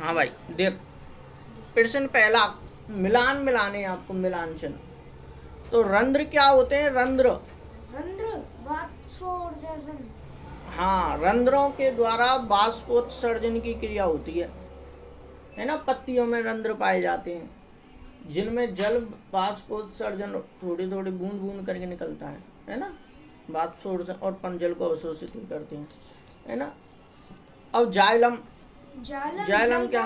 हाँ भाई देख, प्रश्न पहला मिलाने आपको मिलान चिन्ह। तो रंध्र क्या होते हैं? रंध्र हाँ, रंध्रों के द्वारा बाष्पोत्सर्जन की क्रिया होती है ना। पत्तियों में रंध्र पाए जाते हैं जिनमें जल बाष्पोत्सर्जन थोड़ी थोड़ी बूंद बूंद करके निकलता है ना। बाष्पोत्सर्जन और जल को अवशोषित करते हैं, है ना। अब जाइलम, जाइलम क्या?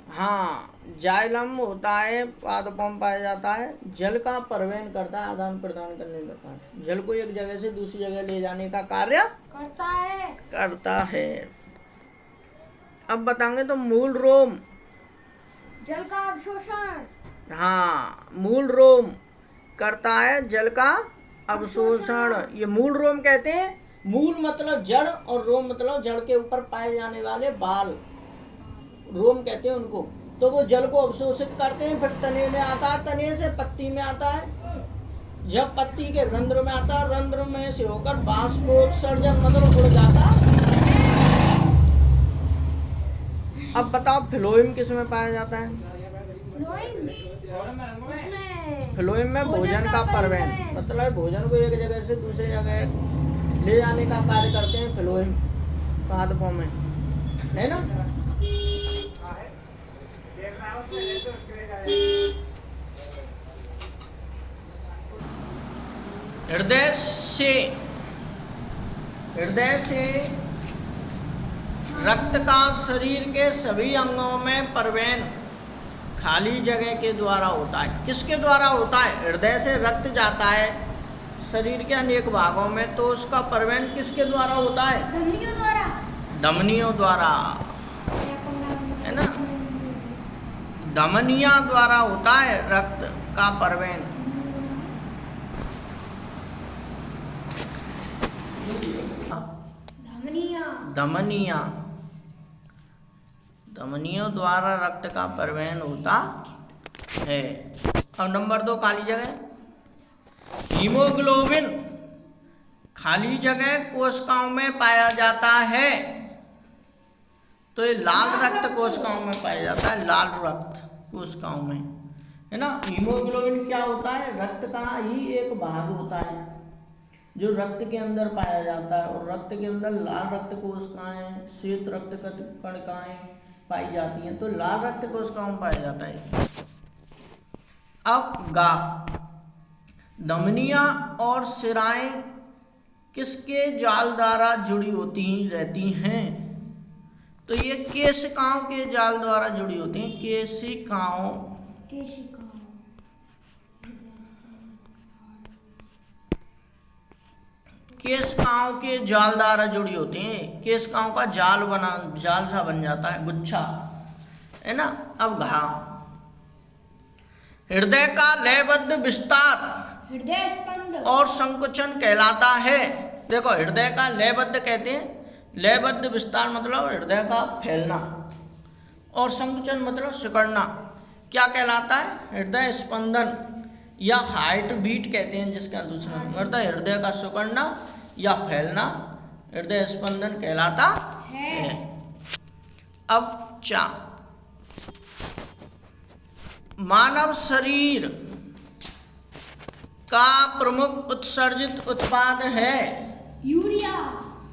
हाँ, जाइलम होता है पादपों में पाया जाता है, जल का परिवहन करता है, आदान प्रदान करने का कार्य, जल को एक जगह से दूसरी जगह ले जाने का कार्य करता है। अब बताएंगे तो मूल रोम, जल का अवशोषण। हाँ, मूल रोम करता है जल का अवशोषण। ये मूल रोम कहते हैं। मूल मतलब जड़ और रोम मतलब जड़ के ऊपर पाए जाने वाले बाल, रोम कहते हैं उनको। तो वो जल को अवशोषित करते हैं, फिर तने में आता है, तने से पत्ती में आता है, जब पत्ती के रंध्र में आता है, रंध्र में से होकर बाष्पोत्सर्जन मतलब उड़ जाता। अब बताओ फ्लोएम किस में पाया जाता है? फ्लोएम में भोजन का परिवहन, मतलब भोजन को एक जगह से दूसरी जगह ले जाने का कार्य करते हैं फ्लोएम पादपों में, है ना। हृदय से रक्त का शरीर के सभी अंगों में परिवहन खाली जगह के द्वारा होता है। किसके द्वारा होता है? हृदय से रक्त जाता है शरीर के अनेक भागों में, तो उसका परिवहन किसके द्वारा होता है? धमनियों द्वारा, है ना। धमनियां द्वारा होता है रक्त का परिवहन। धमनियों द्वारा रक्त का परिवहन होता है। अब नंबर 2 खाली जगह। हीमोग्लोबिन खाली जगह कोशिकाओं में पाया जाता है। तो ये लाल रक्त कोशिकाओं में पाया जाता है, लाल रक्त कोशिकाओं में, है ना। हीमोग्लोबिन क्या होता है? रक्त का ही एक भाग होता है जो रक्त के अंदर पाया जाता है, और रक्त के अंदर लाल रक्त कोशिकाएं, श्वेत रक्त कणिकाएं पाई जाती हैं, तो लाल रक्त कोशिकाओं में पाया जाता है। अब गा, धमनियां और शिराएं किसके जाल द्वारा जुड़ी होती रहती हैं? तो ये केशिकाओं के जाल द्वारा जुड़ी होती हैं। केशिकाओं के जाल द्वारा जुड़ी होती हैं। केशिकाओं का जाल सा बन जाता है, गुच्छा, है ना। अब घा, हृदय का लयबद्ध विस्तार हृदय स्पंद और संकुचन कहलाता है। देखो, हृदय का लयबद्ध कहते हैं, लयबद्ध विस्तार मतलब हृदय का फैलना, और संकुचन मतलब सिकुड़ना क्या कहलाता है? हृदय स्पंदन या हार्ट बीट कहते हैं, जिसका दूसरा मतलब हृदय का सिकुड़ना या फैलना हृदय स्पंदन कहलाता है। अब चा, मानव शरीर का प्रमुख उत्सर्जित उत्पाद है यूरिया।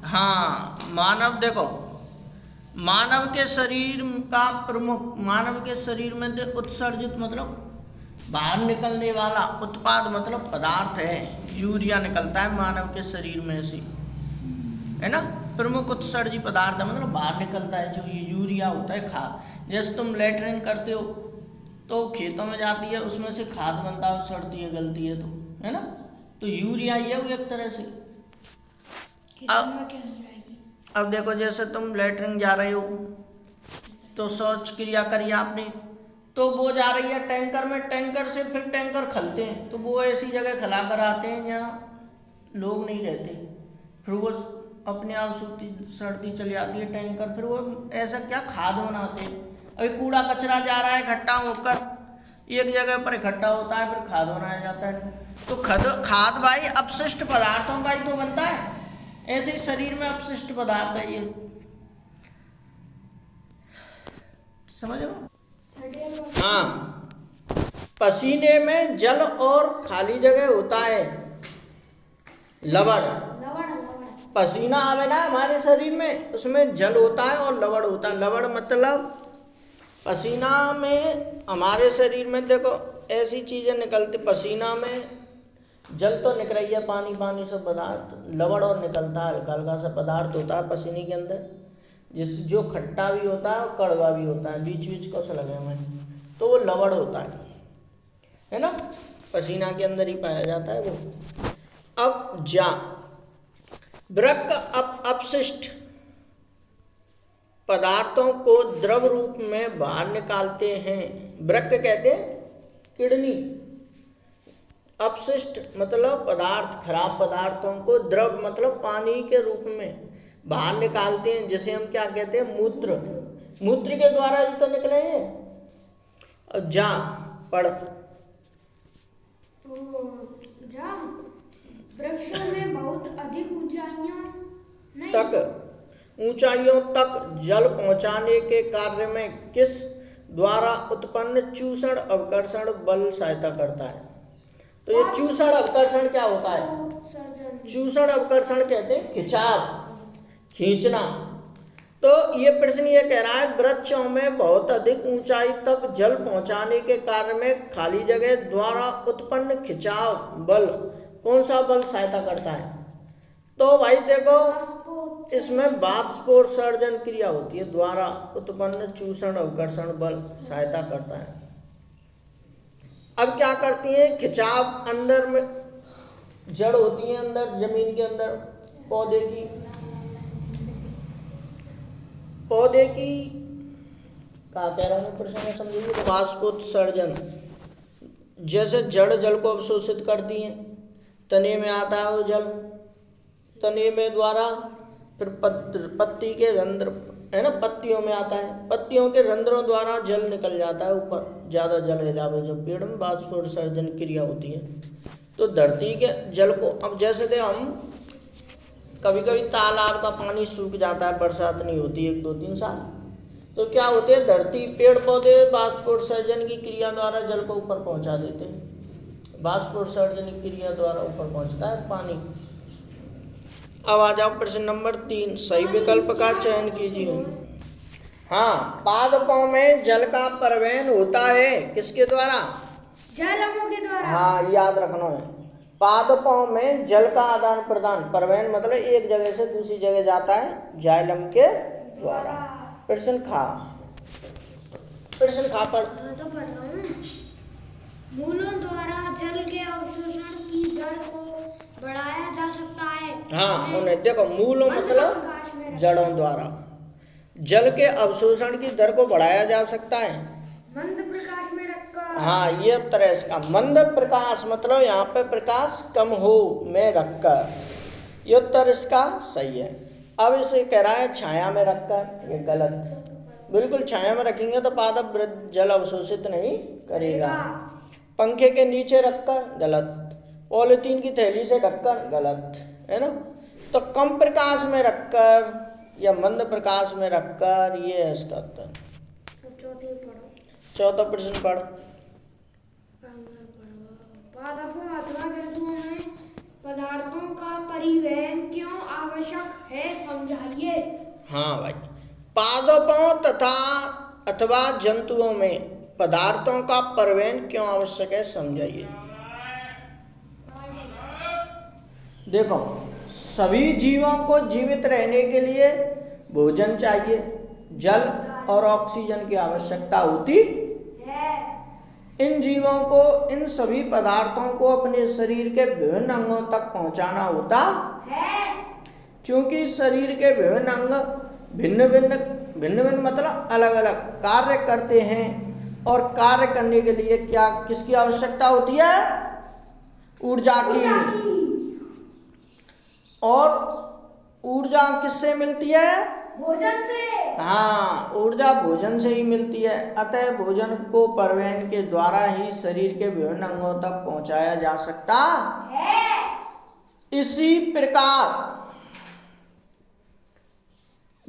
हाँ, मानव, देखो, मानव के शरीर का प्रमुख, मानव के शरीर में उत्सर्जित मतलब बाहर निकलने वाला, उत्पाद मतलब पदार्थ है, यूरिया निकलता है मानव के शरीर में से, है ना। प्रमुख उत्सर्जी पदार्थ है मतलब बाहर निकलता है, जो ये यूरिया होता है खाद। जैसे तुम लेटरिन करते हो तो खेतों में जाती है, उसमें से खाद बनता है, सड़ती है, गलती है, तो है ना। तो यूरिया ही है वो एक तरह से। अब देखो, जैसे तुम लेटरिन जा रहे हो तो शौच क्रिया करी आपने, तो वो जा रही है टैंकर में, टैंकर से फिर टैंकर खलते हैं, तो वो ऐसी जगह खला कर आते हैं जहाँ लोग नहीं रहते, फिर वो अपने आप सड़ती चली आती है टैंकर, फिर वो ऐसा क्या खाद बनाते हैं। अभी कूड़ा कचरा जा रहा है इकट्ठा होकर एक जगह पर इकट्ठा होता है, फिर खाद बनाया जाता है। तो खाद भाई अपशिष्ट पदार्थों का ही तो बनता है, ऐसे ही शरीर में अपशिष्ट पदार्थ है ये। समझो। हाँ, पसीने में जल और खाली जगह होता है लवण। पसीना आवे ना हमारे शरीर में, उसमें जल होता है और लवण होता है। लवण मतलब पसीना में हमारे शरीर में देखो ऐसी चीजें निकलती, पसीना में जल तो निकल रही है, पानी पानी सब पदार्थ, लवण और निकलता है हल्का हल्का सा पदार्थ होता है पसीने के अंदर, जो खट्टा भी होता है और कड़वा भी होता है, बीच बीच को से लगे हुए, तो वो लवण होता है ना, पसीना के अंदर ही पाया जाता है वो। अब जा वृक्क अपशिष्ट पदार्थों को द्रव रूप में बाहर निकालते हैं। वृक्क कहते हैं किडनी, अपशिष्ट मतलब पदार्थ, खराब पदार्थों को द्रव मतलब पानी के रूप में बाहर निकालते हैं, जिसे हम क्या कहते हैं, मूत्र। मूत्र के द्वारा ही तो निकले हैं। अब जा पढ़। जा वृक्षों में बहुत अधिक ऊंचाइयों तक जल पहुंचाने के कार्य में किस द्वारा उत्पन्न चूषण अवकर्षण बल सहायता करता है? तो ये चूषण अवकर्षण क्या होता है? चूषण अवकर्षण कहते हैं खिंचाव, खींचना। तो ये प्रश्न ये कह रहा है वृक्षों में बहुत अधिक ऊंचाई तक जल पहुंचाने के कार्य में खाली जगह द्वारा उत्पन्न खिंचाव बल, कौन सा बल सहायता करता है? तो भाई देखो इसमें वाष्पोत्सर्जन क्रिया होती है, द्वारा उत्पन्न चूषण अवकर्षण बल सहायता करता है। अब क्या करती है, खिंचाव अंदर में जड़ होती है, अंदर जमीन के अंदर पौधे की क्या कह रहा हूँ प्रश्न में समझिए। तो वाष्पोत्सर्जन जैसे जड़ जल को अवशोषित करती हैं, तने में आता है वो जल, तने में द्वारा फिर पत्ती के रंध्र है ना, पत्तियों में आता है, पत्तियों के रंध्रों द्वारा जल निकल जाता है ऊपर, ज़्यादा जल है जावे जब पेड़ में वाष्पोत्सर्जन क्रिया होती है। तो धरती के जल को, अब जैसे थे हम कभी कभी तालाब का पानी सूख जाता है, बरसात नहीं होती 1-2-3 साल, तो क्या होते हैं धरती पेड़ पौधे वाष्पोत्सर्जन की क्रिया द्वारा जल को ऊपर पहुंचा देते हैं, वाष्पोत्सर्जन की क्रिया द्वारा ऊपर पहुंचता है पानी। अब आ जाओ प्रश्न नंबर 3, सही विकल्प का चयन कीजिए। हाँ, पादपों में जल का परिवहन होता है किसके द्वारा? जालमों के द्वारा। हाँ, याद रखना है, पादपों में जल का आदान प्रदान, परिवहन मतलब एक जगह से दूसरी जगह जाता है जाइलम के द्वारा। प्रश्न खा पर तो पढ़ रहा हूँ। मूलों द्वारा जल के अवशोषण की दर को बढ़ाया जा सकता है। हाँ, उन्हें देखो, मूलों मतलब जड़ों द्वारा जल के अवशोषण की दर को बढ़ाया जा सकता है मंद प्रकाश में रखकर। हाँ, ये उत्तर है इसका। मंद प्रकाश मतलब यहाँ पे प्रकाश कम हो में रखकर, ये उत्तर इसका सही है। अब इसे कह रहा है छाया में रखकर, ये गलत। बिल्कुल छाया में रखेंगे तो पादप जल अवशोषित नहीं करेगा। पंखे के नीचे रखकर, गलत। पॉलीथीन की थैली से ढककर, गलत है ना। तो कम प्रकाश में रखकर या मंद प्रकाश में रखकर, ये है इसका उत्तर। चौथा प्रश्न पढ़। पादपों अथवा जंतुओं में पदार्थों का परिवहन क्यों आवश्यक है, समझाइए। हाँ भाई, पादपों तथा अथवा जंतुओं में पदार्थों का परिवहन क्यों आवश्यक है, समझाइए। देखो, सभी जीवों को जीवित रहने के लिए भोजन चाहिए, जल और ऑक्सीजन की आवश्यकता होती है। इन जीवों को इन सभी पदार्थों को अपने शरीर के विभिन्न अंगों तक पहुंचाना होता है। क्योंकि शरीर के विभिन्न अंग भिन्न भिन्न मतलब अलग अलग कार्य करते हैं, और कार्य करने के लिए क्या किसकी आवश्यकता होती है? ऊर्जा की। और ऊर्जा किससे मिलती है? भोजन से। हाँ, ऊर्जा भोजन से ही मिलती है। अतः भोजन को परिवहन के द्वारा ही शरीर के विभिन्न अंगों तक पहुंचाया जा सकता है। इसी प्रकार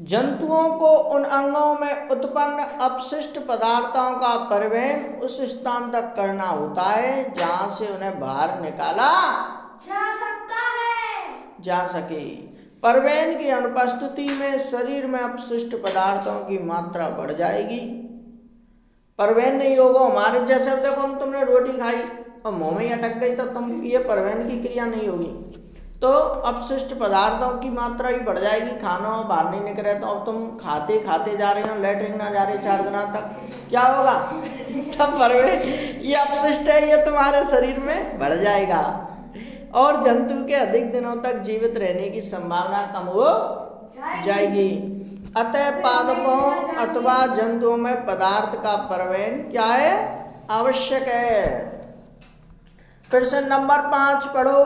जंतुओं को उन अंगों में उत्पन्न अपशिष्ट पदार्थों का परिवहन उस स्थान तक करना होता है जहां से उन्हें बाहर निकाला जा सके। परिवहन की अनुपस्थिति में शरीर में अपशिष्ट पदार्थों की मात्रा बढ़ जाएगी। परिवहन नहीं होगा हमारे जैसे, देखो हम तुमने रोटी खाई और मुंह में अटक गई तो तुम, ये परिवहन की क्रिया नहीं होगी, तो अपशिष्ट पदार्थों की मात्रा भी बढ़ जाएगी, खाना बाहर नहीं निकले तो अब तुम खाते खाते जा रहे हो, लेटरिन ना जा रहे 4 दिनों तक, क्या होगा? तब परिवहन, ये अपशिष्ट है ये तुम्हारे शरीर में बढ़ जाएगा और जंतु के अधिक दिनों तक जीवित रहने की संभावना कम हो जाएगी। अतः पादपों अथवा जंतुओं में पदार्थ का परिवहन क्या है? आवश्यक है। फिर से नंबर 5 पढ़ो।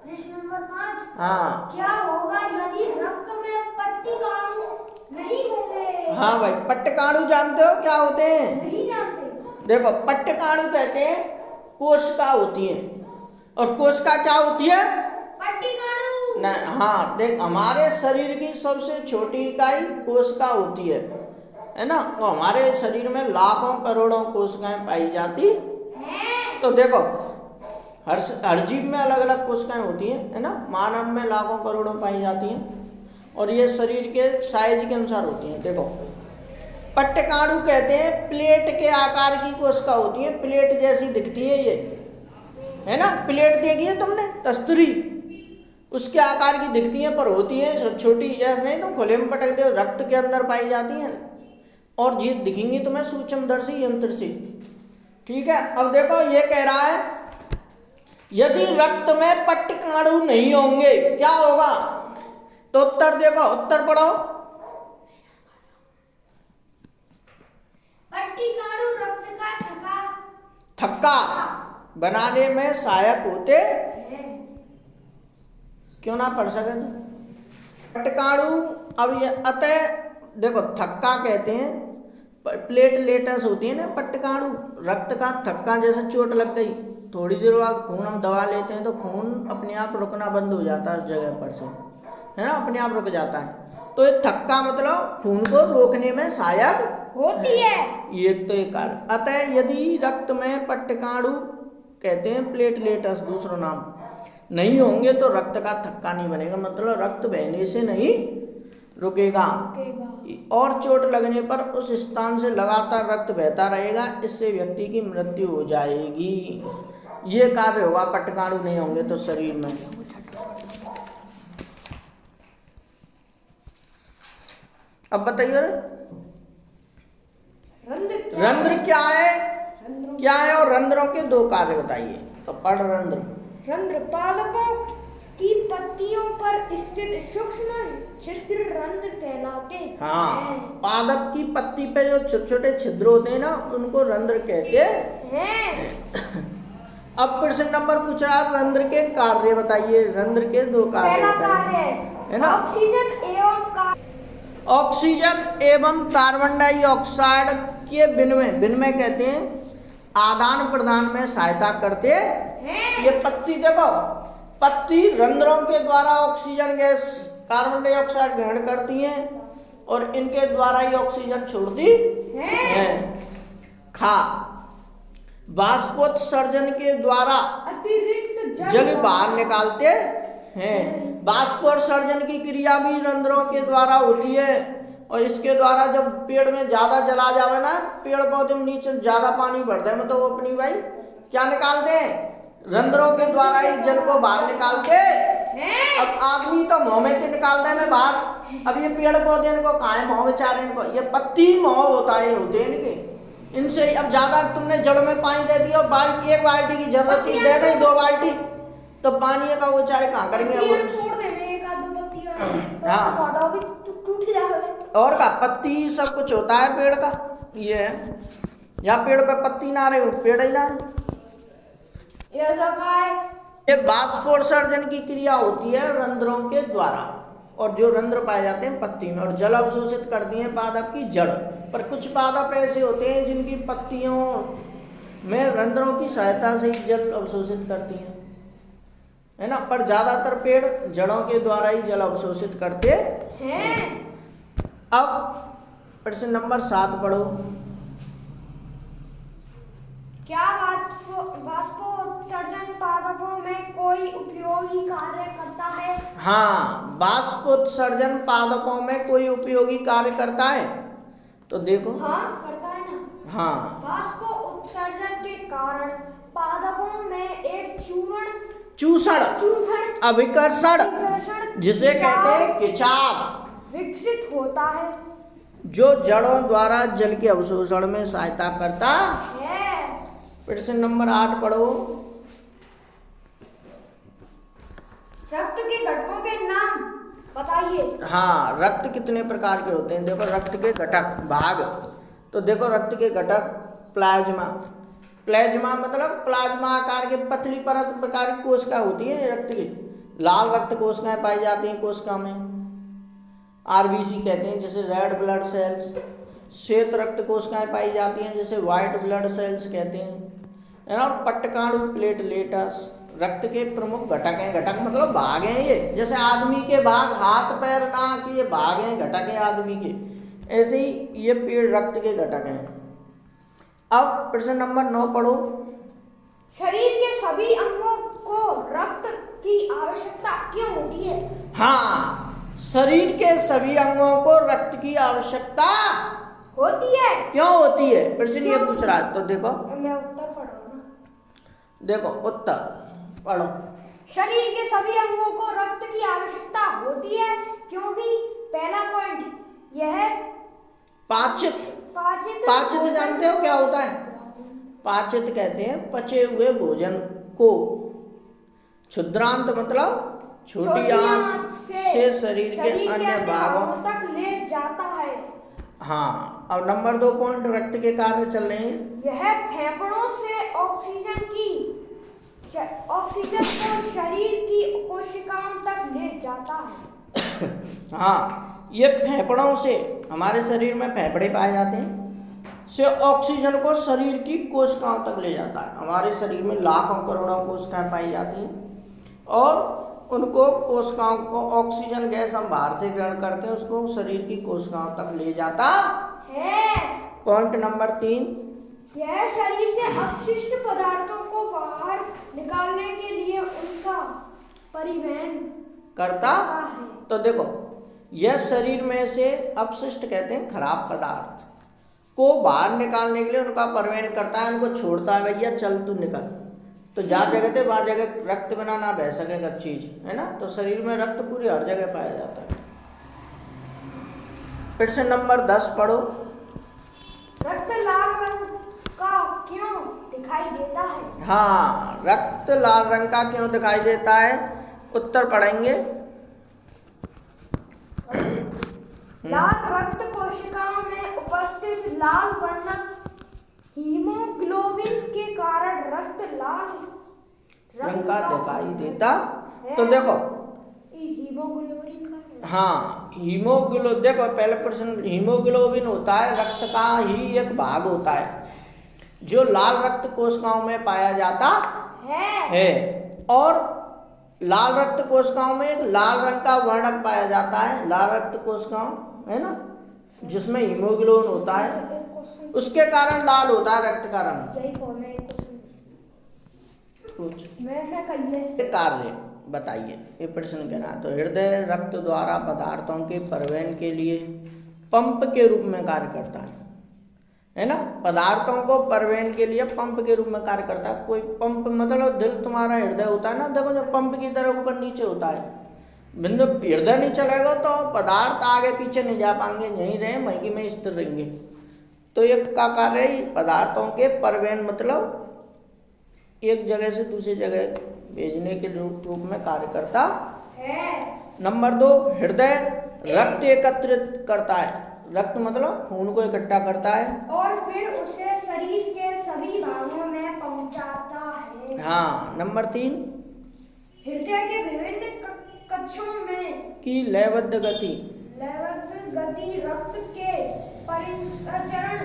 प्रश्न नंबर 5, हाँ क्या होगा यदि रक्त में पट्टिकाणु नहीं होंगे? हाँ भाई, पट्टिकाणु जानते हो क्या होते हैं? नहीं जानते। देखो, पट्टिकाणु कहते हैं कोशिका होती है, और कोशिका क्या होती है? पट्टिकाणु। नहीं, हाँ देख, हमारे शरीर की सबसे छोटी इकाई कोशिका होती है ना? वो हमारे शरीर में लाखों करोड़ों कोशिकाएं पाई जाती है। तो देखो, हर जीव में अलग अलग कोशिकाएं होती हैं, है ना? मानव में लाखों करोड़ों पाई जाती हैं और ये शरीर के साइज के अनुसार होती हैं। देखो, पट्टिकाणु कहते हैं प्लेट के आकार की कोशिका होती है, प्लेट जैसी दिखती है ये, है ना? प्लेट देखी है तुमने? तस्तरी उसके आकार की दिखती है, पर होती है छोटी, ऐसे नहीं तुम खुले में पटक दो, रक्त के अंदर पाई जाती हैं और ये दिखेंगी तुम्हें सूक्ष्मदर्शी यंत्र से। ठीक है, अब देखो ये कह रहा है यदि रक्त में पट्टिकाणु नहीं होंगे क्या होगा? तो उत्तर देखो, उत्तर पढ़ो। पट्टिकाणु रक्त का थक्का बनाने में सहायक होते, क्यों ना पढ़ सके तो? पट्टिकाणु, अब ये अतः देखो, थक्का कहते हैं, प्लेटलेट्स होती है ना पट्टिकाणु, रक्त का थक्का, जैसे चोट लग गई थोड़ी देर बाद खून हम दबा लेते हैं तो खून अपने आप रुकना बंद हो जाता है उस जगह पर से, है ना? अपने आप रुक जाता है। तो ये थक्का मतलब खून को रोकने में सहायक होती है, ये तो एक कारण। अतः यदि रक्त में पट्टिकाणु कहते हैं प्लेटलेट्स दूसरा नाम नहीं होंगे तो रक्त का थक्का नहीं बनेगा, मतलब रक्त बहने से नहीं रुकेगा और चोट लगने पर उस स्थान से लगातार रक्त बहता रहेगा, इससे व्यक्ति की मृत्यु हो जाएगी। ये कार्य होगा पट्टिकाणु नहीं होंगे तो शरीर में। अब बताइए रंध्र क्या है? क्या है और रंध्रों के 2 कार्य बताइए। तो पढ़ रंध्र। रंध्र पादपों की पत्तियों पर स्थित सूक्ष्म छिद्र रंध्र कहलाते हैं। हाँ, पादप की पत्ती पे जो छोटे छोटे छिद्र होते हैं ना, उनको रंध्र कहते हैं। अब प्रश्न नंबर पूछ रहा है रंध्र के कार्य बताइए। रंध्र के 2 कार्य बताइए, है ना? ऑक्सीजन एवं कार्बन डाइऑक्साइड के विनिमय कहते हैं, आदान प्रदान में सहायता करते हैं। ये पत्ती देखो, पत्ती रंध्रों के द्वारा ऑक्सीजन गैस कार्बन डाइऑक्साइड ग्रहण करती हैं और इनके द्वारा ही ऑक्सीजन छोड़ती है। खा बाष्पोत्सर्जन के द्वारा अतिरिक्त जल बाहर निकालते हैं। बाष्पोत्सर्जन की क्रिया भी रंध्रों के द्वारा होती है और इसके द्वारा जब पेड़ में ज्यादा जल आ जावे ना, पेड़ पौधे में नीचे ज्यादा पानी बढ़ता है, तो वो अपनी भाई क्या निकालते हैं? रंध्रों के द्वारा ही जल को बाहर निकालते हैं। अब आदमी तो मुंह में से निकालता है मैं बाहर, अब ये पेड़ पौधे इनको कहाँ है मुंह में चारे, इनको ये पत्ती मुंह होता है होते हैं इनके, इनसे अब ज्यादा तुमने जड़ में पानी दे दिया, बाल्टी 1 बाल्टी की जरूरत थी, दे गई 2 बाल्टी, तो पानी का वो चारे कहाँ करेंगे? हाँ, और का पत्ती सब कुछ होता है पेड़ का, ये है या पेड़ पे पत्ती ना रहे पेड़ ही ना ये बाष्पोत्सर्जन की क्रिया होती है रंध्रों के द्वारा, और जो रंध्र पाए जाते हैं पत्ती में और जल अवशोषित करती हैं पादप की जड़। पर कुछ पादप ऐसे होते हैं जिनकी पत्तियों में रंध्रों की सहायता से ही जल अवशोषित करती हैं। है ना, पर ज्यादातर पेड़ जड़ों के द्वारा ही जल अवशोषित करते हैं। अब प्रश्न नंबर 7 पढ़ो। क्या वाष्पोत्सर्जन पादपों में कोई उपयोगी कार्य करता है? हाँ, वाष्पोत्सर्जन पादपों में कोई उपयोगी कार्य करता है। तो देखो, हाँ करता है ना। हाँ, वाष्पोत्सर्जन के कारण पादपों में एक चूषण अभिकर्षण जिसे कहते हैं खिंचाव विकसित होता है, जो जड़ों द्वारा जल के अवशोषण में सहायता करता है। प्रश्न नंबर 8 पढ़ो। रक्त के घटकों के नाम बताइए। हाँ, रक्त कितने प्रकार के होते हैं? देखो, रक्त के घटक भाग। तो देखो, रक्त के घटक प्लाज्मा मतलब प्लाज्मा आकार के पतली परत प्रकार की कोशिका होती है रक्त की। लाल रक्त कोशिकाएं पाई जाती हैं कोशिका में, आरबीसी कहते हैं, जैसे रेड ब्लड सेल्स। श्वेत रक्त कोशिकाएं पाई जाती हैं, जैसे व्हाइट ब्लड सेल्स कहते हैं। और पट्टकाणु प्लेटलेट्स रक्त के प्रमुख घटक हैं। घटक मतलब भाग हैं ये, जैसे आदमी के भाग हाथ पैर नाक, ये भाग हैं, घटक हैं आदमी के। ऐसे ही ये पेड़ रक्त के घटक हैं। अब प्रश्न नंबर 9 पढ़ो। शरीर के सभी अंगों को रक्त की आवश्यकता क्यों होती है? हाँ, शरीर के सभी अंगों को रक्त की आवश्यकता होती है। क्यों होती है? प्रश्न ये पूछ रहा है। तो देखो, मैं उत्तर पढ़ूंगा। देखो उत्तर पढ़ो। शरीर के सभी अंगों को रक्त की आवश्यकता होती है क्योंकि पहला पॉइंट यह पाचित जानते हो क्या होता है? पाचित कहते हैं पचे हुए भोजन को। क्षुद्रांत मतलब छोटी आंत से शरीर के अन्य भागों तक ले जाता है। हाँ, अब नंबर 2 पॉइंट रक्त के कार्य चल रहे हैं। यह फेफड़ों से ऑक्सीजन को शरीर की कोशिकाओं तक ले जाता है। हाँ, ये फेफड़ों से, हमारे शरीर में फेफड़े पाए जाते हैं, से ऑक्सीजन को शरीर की कोशिकाओं तक ले जाता है। हमारे शरीर में लाखों करोड़ों कोशिकाएं पाई जाती हैं और उनको कोशिकाओं को ऑक्सीजन गैस हम बाहर से ग्रहण करते हैं, उसको शरीर की कोशिकाओं तक ले जाता है। पॉइंट नंबर 3, यह शरीर से अपशिष्ट पदार्थों को बाहर निकालने के लिए उनका परिवहन करता है। तो देखो, यह शरीर में से अपशिष्ट कहते हैं खराब पदार्थ को बाहर निकालने के लिए उनका परिवहन करता है, उनको छोड़ता है, भैया चल तू निकल। तो जहाँ जगह थे वहाँ जगह रक्त बिना ना बह सकेगा चीज, है ना। तो शरीर में रक्त पूरी हर जगह पाया जाता है। प्रश्न नंबर 10 पढ़ो। रक्त लाल रंग का क्यों दिखाई देता है? हाँ, रक्त लाल रंग का क्यों दिखाई देता है? उत्तर पढ़ेंगे। लाल रक्त कोशिकाओं में उपस्थित लाल वर्णक हीमोग्लोबिन के कारण रक्त लाल रंग का दिखाई देता। तो देखो, हीमोग्लोबिन का, हाँ, देखो पहले प्रश्न, हीमोग्लोबिन होता है रक्त का ही एक भाग होता है जो लाल रक्त कोशिकाओं में पाया जाता है। और लाल रक्त कोशिकाओं में एक लाल रंग का वर्णक पाया जाता है, लाल रक्त कोशिकाओं, है ना, जिसमें हीमोग्लोबिन होता है, उसके कारण लाल होता है रक्त का रंग। कार्य बताइए, ये प्रश्न कहना। तो हृदय रक्त द्वारा पदार्थों के परिवहन के लिए पंप के रूप में कार्य करता है ना। पदार्थों को परिवहन के लिए पंप के रूप में कार्य करता है। कोई पंप मतलब दिल तुम्हारा हृदय होता है ना, देखो जो पंप की तरह ऊपर नीचे होता है। बिंदु हृदय नहीं चलेगा तो पदार्थ आगे पीछे नहीं जा पाएंगे, यहीं रहे वहीं में स्थिर रहेंगे। तो ये का कार्य है पदार्थों के परिवहन, मतलब एक जगह से दूसरी जगह भेजने के रूप में कार्य करता है। नंबर 2, हृदय रक्त एकत्रित करता है। रक्त मतलब खून को इकट्ठा करता है और फिर उसे शरीर के सभी भागों में पहुंचाता है। हाँ। नंबर 3, हृदय के विभिन्न कक्षों में की लयबद्ध गति रक्त के परिसंचरण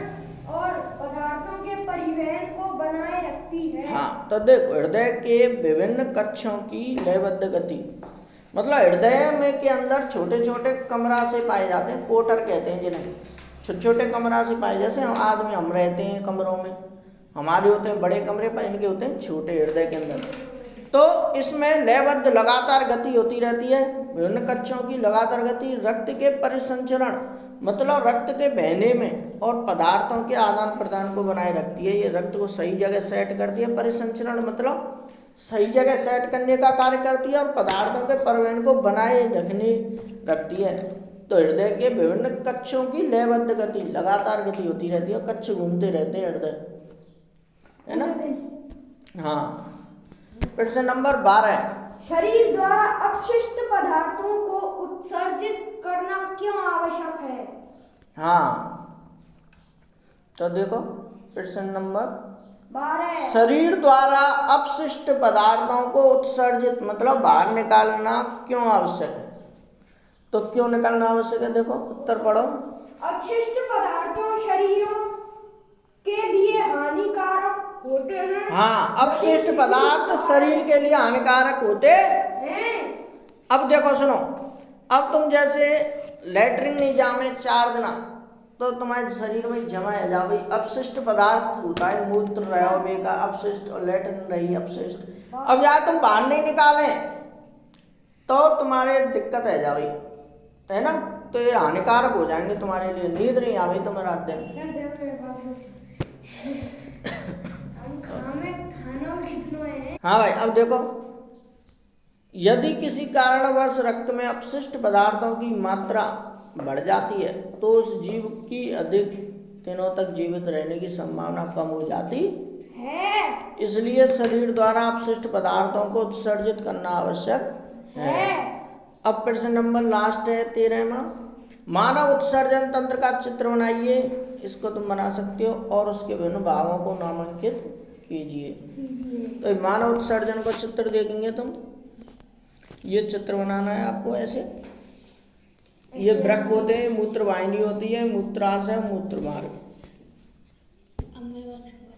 और पदार्थों के परिवहन को बनाए रखती है। हाँ, तो देखो हृदय के विभिन्न कक्षों की लयबद्ध गति, मतलब हृदय में के अंदर छोटे छोटे कमरा से पाए जाते हैं, पोर्टर कहते हैं जिन्हें, छोटे छोटे कमरा से पाए, जैसे हम रहते हैं कमरों में, हमारे होते हैं बड़े कमरे पर, इनके होते हैं छोटे हृदय के अंदर। तो इसमें लयबद्ध लगातार गति होती रहती है, विभिन्न कक्षों की लगातार गति रक्त के परिसंचरण, मतलब रक्त के बहने में और पदार्थों के आदान प्रदान को बनाए रखती है। ये रक्त को सही जगह सेट करती है, परिसंचरण मतलब सही जगह सेट करने का कार्य करती है, और पदार्थों के परिवहन को बनाए रखती है। तो हृदय के विभिन्न कक्षों की लयबद्ध गति, लगातार गति होती रहती है, कक्ष घूमते रहते हैं हृदय, है ना। हाँ, फिर से नंबर 12, शरीर द्वारा अपशिष्ट पदार्थों को उत्सर्जित करना क्यों आवश्यक है? हाँ, तो देखो फिर से नंबर 12, शरीर द्वारा अपशिष्ट पदार्थों को उत्सर्जित मतलब बाहर निकालना क्यों आवश्यक है? तो क्यों निकालना आवश्यक है, देखो उत्तर पढ़ो। अपशिष्ट पदार्थों शरीरों के लिए हानिकारक होते हैं। हाँ, अपशिष्ट पदार्थ शरीर के लिए हानिकारक होते हैं। अब देखो सुनो, अब तुम जैसे लेटरिन नहीं जामे 4 दिन, तो तुम्हारे शरीर में जमा है जा भाई, अपशिष्ट पदार्थ होता है, मूत्र रहे का अपशिष्ट और लेटरिन रही अपशिष्ट। अब यार तुम बाहर नहीं निकाले तो तुम्हारे दिक्कत है जा भाई, है ना, तो ये हानिकारक हो जाएंगे तुम्हारे लिए, नींद नहीं आ भाई तुम्हें रात दिन। हाँ भाई, अब देखो यदि किसी कारणवश रक्त में अपशिष्ट पदार्थों की मात्रा बढ़ जाती है तो उस जीव की अधिक दिनों तक जीवित रहने की संभावना कम हो जाती है। इसलिए शरीर द्वारा अपशिष्ट पदार्थों को उत्सर्जित करना आवश्यक है। अब फिर से नंबर लास्ट है 13वां, मानव उत्सर्जन तंत्र का चित्र बनाइए। इसको तुम बना सकते हो और उसके विभिन्न भागों को नामांकित कीजिए। तो मानव उत्सर्जन को चित्र देखेंगे तुम, ये चित्र बनाना है आपको ऐसे, ये वृक्क होते हैं, मूत्र वाहिनी होती है, मूत्राशय, मूत्र मार्ग,